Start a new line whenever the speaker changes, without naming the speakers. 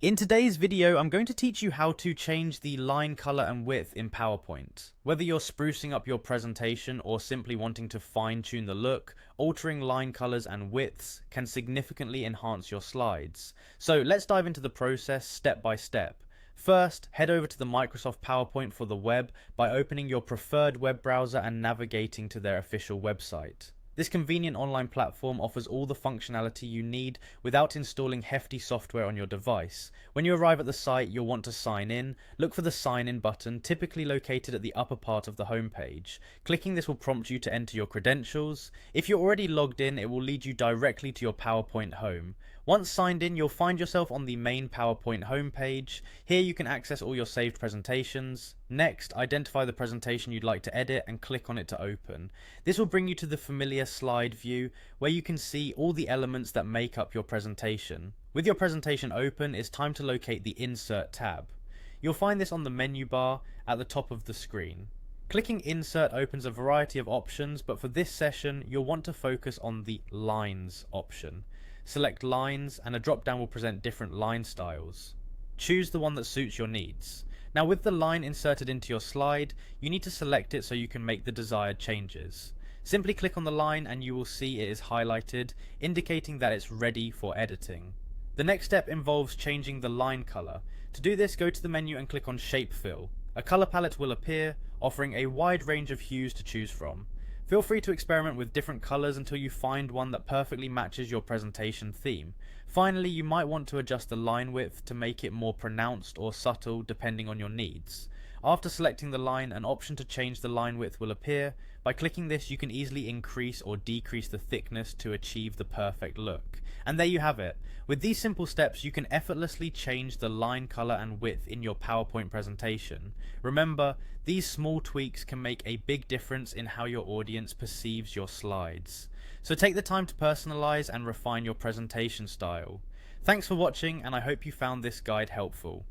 In today's video, I'm going to teach you how to change the line color and width in PowerPoint. Whether you're sprucing up your presentation or simply wanting to fine-tune the look, altering line colors and widths can significantly enhance your slides. So let's dive into the process step by step. First, head over to the Microsoft PowerPoint for the web by opening your preferred web browser and navigating to their official website. This convenient online platform offers all the functionality you need without installing hefty software on your device. When you arrive at the site, you'll want to sign in. Look for the sign in button, typically located at the upper part of the homepage. Clicking this will prompt you to enter your credentials. If you're already logged in, it will lead you directly to your PowerPoint home. Once signed in, you'll find yourself on the main PowerPoint homepage. Here you can access all your saved presentations. Next, identify the presentation you'd like to edit and click on it to open. This will bring you to the familiar slide view where you can see all the elements that make up your presentation. With your presentation open, it's time to locate the Insert tab. You'll find this on the menu bar at the top of the screen. Clicking Insert opens a variety of options, but for this session, you'll want to focus on the Lines option. Select Lines and a drop-down will present different line styles. Choose the one that suits your needs. Now with the line inserted into your slide, you need to select it so you can make the desired changes. Simply click on the line and you will see it is highlighted, indicating that it's ready for editing. The next step involves changing the line color. To do this, go to the menu and click on Shape Fill. A color palette will appear, offering a wide range of hues to choose from. Feel free to experiment with different colors until you find one that perfectly matches your presentation theme. Finally, you might want to adjust the line width to make it more pronounced or subtle depending on your needs. After selecting the line, an option to change the line width will appear. By clicking this, you can easily increase or decrease the thickness to achieve the perfect look. And there you have it. With these simple steps, you can effortlessly change the line color and width in your PowerPoint presentation. Remember, these small tweaks can make a big difference in how your audience perceives your slides. So take the time to personalize and refine your presentation style. Thanks for watching, and I hope you found this guide helpful.